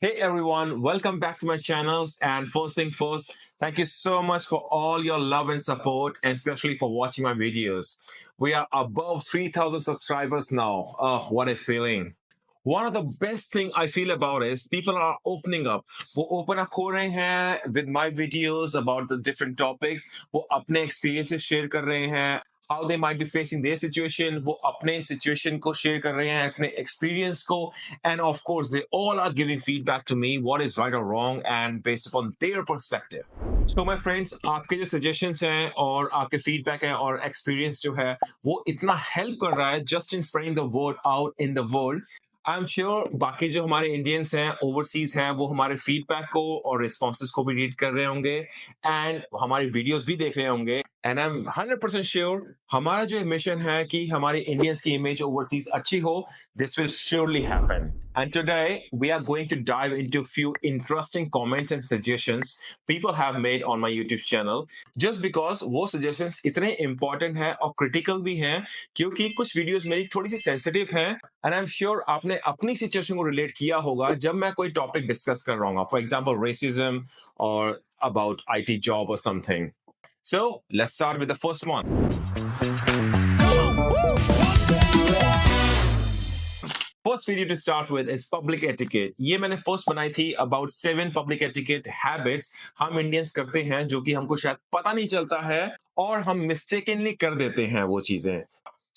Hey everyone, welcome back to my channels. And first thing first, thank you so much for all your love and support, and especially for watching my videos. We are above 3,000 subscribers now. Oh, what a feeling. One of the best thing I feel about is people are opening up. वो open up हो रहे हैं with my videos about the different topics. वो अपने experiences share कर रहे हैं. How they might be facing their situation. वो अपने situation को share कर रहे हैं, अपने experience को. And of course, they all are giving feedback to me what is right or wrong and based upon their perspective. So my friends, आपके जो suggestions हैं और आपके feedback है और experience जो है वो इतना help कर रहा है just in spreading the word out in the world. I am sure बाकी जो हमारे इंडियंस हैं ओवरसीज हैं वो हमारे फीडबैक को और रिस्पॉन्सेज को भी रीड कर रहे होंगे एंड हमारी वीडियोस भी देख रहे होंगे एंड आई एम 100% श्योर हमारा जो मिशन है कि हमारी इंडियंस की इमेज ओवरसीज अच्छी हो this will surely happen and today we are going to dive into few interesting comments and suggestions people have made on my YouTube channel just because वो suggestions इतने important हैं और critical भी हैं क्योंकि कुछ वीडियोस मेरी थोड़ी सी सेंसिटिव हैं एंड आई एम श्योर आपने अपनी सिचुएशन को रिलेट किया होगा जब मैं कोई टॉपिक डिस्कस कर रहा हूँ फॉर एग्जाम्पल रेसिज्म और अबाउट IT जॉब और something so let's start with the first one First video to start with is public etiquette. ये मैंने फर्स्ट बनाई थी about 7 public etiquette habits हम इंडियंस करते हैं जो कि हमको शायद पता नहीं चलता है और हम mistakenly कर देते हैं वो चीजें.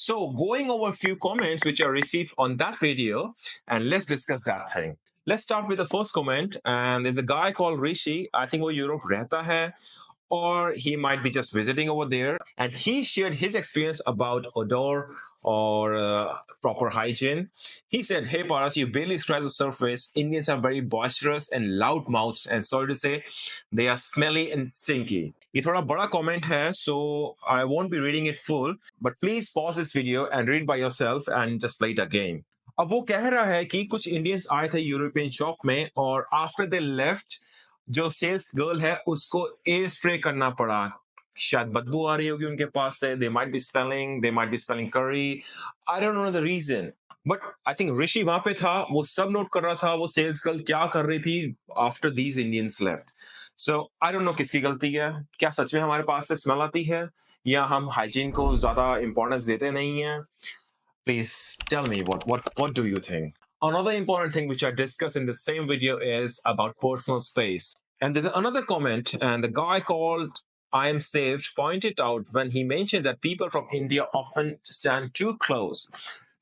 So going over a few comments which I received on that video and let's discuss that thing. Let's start with the first comment and there's a guy called Rishi. I think वो Europe रहता है or he might be just visiting over there and he shared his experience about odor or proper hygiene. He said, hey Paras, you barely scratch the surface. Indians are very boisterous and loud-mouthed and sorry to say they are smelly and stinky. ये थोड़ा बड़ा comment है so I won't be reading it full but please pause this video and read by yourself and just play it again. अब वो कह रहा है कि कुछ इंडियंस आए थे यूरोपियन शॉप में और आफ्टर दे लेफ्ट जो सेल्स गर्ल है उसको एयर स्प्रे करना पड़ा शायद बदबू आ रही होगी उनके पास से दे माइट बी स्पेलिंग करी I don't know the reason but I think Rishi वहां पे था वो सब नोट कर रहा था वो सेल्स गर्ल क्या कर रही थी after these Indians left so I don't no किसकी गलती है क्या सच में हमारे पास से स्मेल आती है या हम हाइजीन को ज्यादा इंपॉर्टेंस देते नहीं है please tell me what do you think. Another important thing which I discussed in the same video is about personal space. And there's another comment, and the guy called I Am Saved pointed out when he mentioned that people from India often stand too close.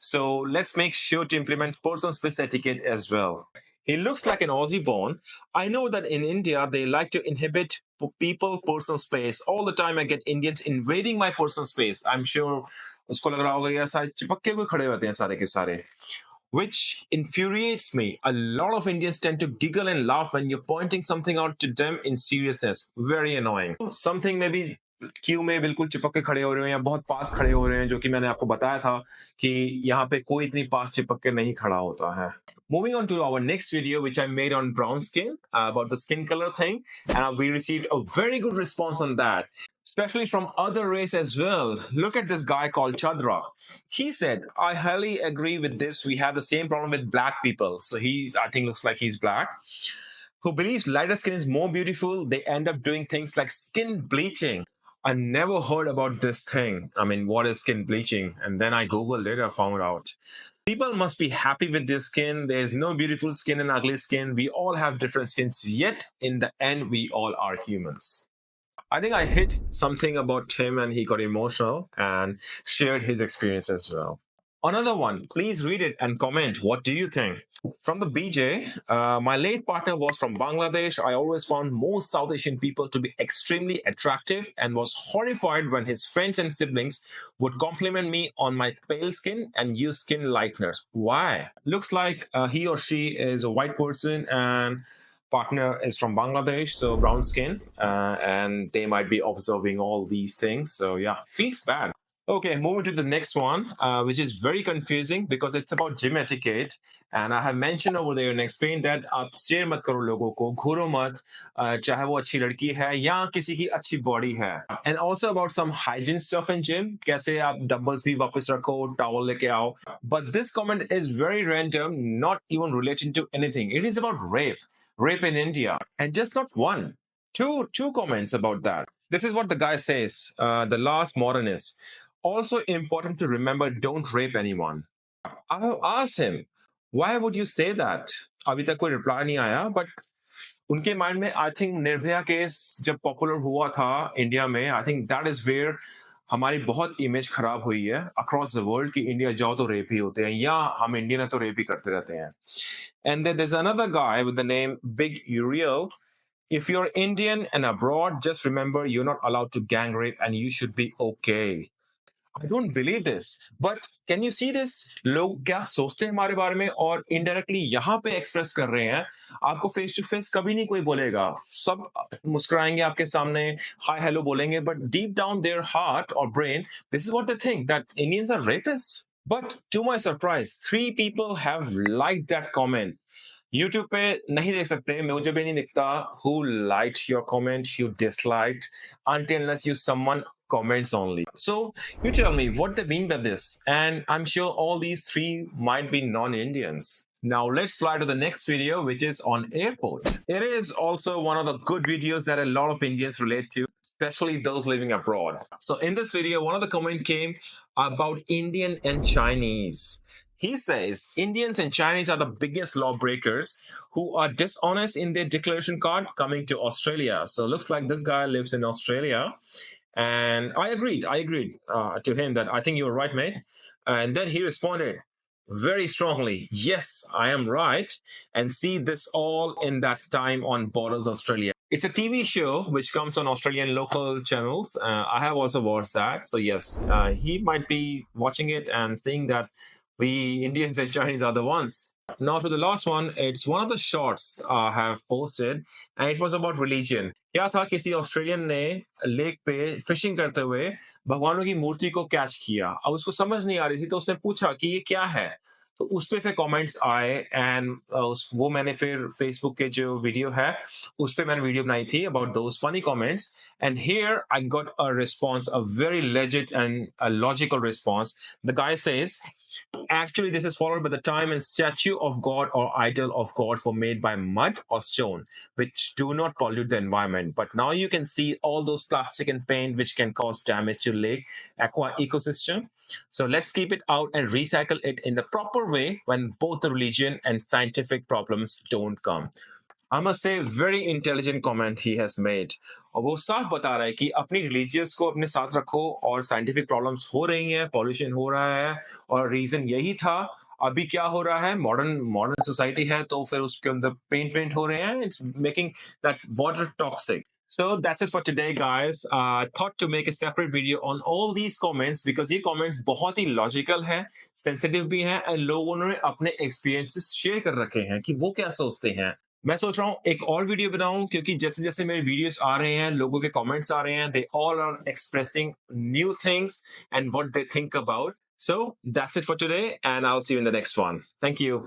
So let's make sure to implement personal space etiquette as well. He looks like an Aussie born. I know that in India they like to inhibit people personal space. All the time I get Indians invading my personal space. I'm sure उसको लग रहा होगा यार सारे चिपक के कोई खड़े होते हैं सारे के सारे. Which infuriates me. A lot of Indians tend to giggle and laugh when you're pointing something out to them in seriousness. Very annoying. Something maybe Q में बिल्कुल चिपक के खड़े हो रहे हैं या बहुत पास खड़े हो रहे हैं जो कि मैंने आपको बताया था कि यहाँ पे कोई इतनी पास चिपक के नहीं खड़ा होता है. Moving on to our next video which I made on brown skin about the skin color thing and we received a very good response on that. Especially from other race as well. Look at this guy called Chadra. He said, I highly agree with this. We have the same problem with black people. So I think looks like he's black. Who believes lighter skin is more beautiful. They end up doing things like skin bleaching. I never heard about this thing. I mean, what is skin bleaching? And then I Googled it, I found out. People must be happy with their skin. There's no beautiful skin and ugly skin. We all have different skins. Yet, in the end, we all are humans. I think I hit something about him and he got emotional and shared his experience as well. Another one, please read it and comment. What do you think? From the BJ, my late partner was from Bangladesh. I always found most South Asian people to be extremely attractive and was horrified when his friends and siblings would compliment me on my pale skin and use skin lighteners. Why? Looks like he or she is a white person and partner is from Bangladesh, so brown skin, and they might be observing all these things. So yeah, feels bad. Okay, moving to the next one, which is very confusing because it's about gym etiquette. And I have mentioned over there and explained that आप stair मत करो लोगों को, घूरो मत, चाहे वो अच्छी लड़की है या किसी की अच्छी बॉडी है. And also about some hygiene stuff in gym, कैसे आप डंबल्स भी वापस रखो, टॉवल लेके आओ. But this comment is very random, not even relating to anything. It is about rape in India, and just not one, two comments about that. This is what the guy says, the last modernist. Also important to remember, don't rape anyone. I have asked him, why would you say that? अभी तक कोई reply नहीं आया, but उनके mind में I think Nirbhaya case जब popular हुआ था इंडिया में, I think that is where हमारी बहुत इमेज खराब हुई है अक्रॉस द वर्ल्ड कि इंडिया जाओ तो रेप ही होते हैं या हम इंडियन है तो रेप ही करते रहते हैं. And there is another guy with the name big Uriel. If you're Indian and abroad, just remember you're not allowed to gang rape and you should be okay. I don't believe this. But can you see this? लोग क्या सोचते हैं हमारे बारे में और indirectly यहाँ पे एक्सप्रेस कर रहे हैं. आपको फेस टू फेस कभी नहीं कोई बोलेगा, सब मुस्कुराएंगे आपके सामने, हाय हेलो बोलेंगे, but deep down their heart और brain, this is what they think, that Indians are rapists. But to my surprise, 3 people have liked that comment. YouTube पे नहीं देख सकते, मुझे भी नहीं दिखता who liked your comment, you disliked, until unless you someone comments only. So you tell me what they mean by this, and I'm sure all these 3 might be non-Indians. Now let's fly to the next video, which is on airport. It is also one of the good videos that a lot of Indians relate to, especially those living abroad. So in this video, one of the comment came about Indian and Chinese. He says Indians and Chinese are the biggest lawbreakers who are dishonest in their declaration card coming to Australia. So it looks like this guy lives in Australia. And I agreed to him that I think you're right, mate. And then he responded very strongly, yes, I am right. And see this all in that time on Borders Australia. It's a TV show which comes on Australian local channels. I have also watched that. So yes, he might be watching it and seeing that we Indians and Chinese are the ones. Now to the last one, it's one of the shorts I have posted, and it was about religion. क्या था, किसी Australian ने lake पे fishing करते हुए भगवानों की मूर्ति को कैच किया. अब उसको समझ नहीं आ रही थी तो उसने पूछा कि ये क्या है. तो उस पे फिर कमेंट्स आए एंड वो मैंने फिर फेसबुक के जो वीडियो है उस पे मैंने वीडियो बनाई थी about those funny comments. And here I got a response, a very legit and a logical response. The guy says, actually, this is followed by the time and statue of God or idol of gods were made by mud or stone, which do not pollute the environment. But now you can see all those plastic and paint which can cause damage to lake, aqua ecosystem. So let's keep it out and recycle it in the proper way when both the religion and scientific problems don't come. I must say, very intelligent comment he has made. और वो साफ बता रहा है कि अपनी religious को अपने साथ रखो और साइंटिफिक प्रॉब्लम्स हो रही हैं, पॉल्यूशन हो रहा है और रीजन यही था. अभी क्या हो रहा है, मॉडर्न सोसाइटी है तो फिर उसके अंदर पेंट हो रहे हैं. It's making that water toxic. So that's it for today, guys. Thought to make a separate video on all these comments because ये comments बहुत ही logical हैं, sensitive भी हैं, and लोगों ने अपने experiences share कर रखे हैं कि वो क्या सोचते हैं. मैं सोच रहा हूँ एक और वीडियो बनाऊं क्योंकि जैसे जैसे मेरे वीडियोस आ रहे हैं, लोगों के कमेंट्स आ रहे हैं, they all are expressing new things and what they think about. So that's it for today, and I'll see you in the next one. Thank you.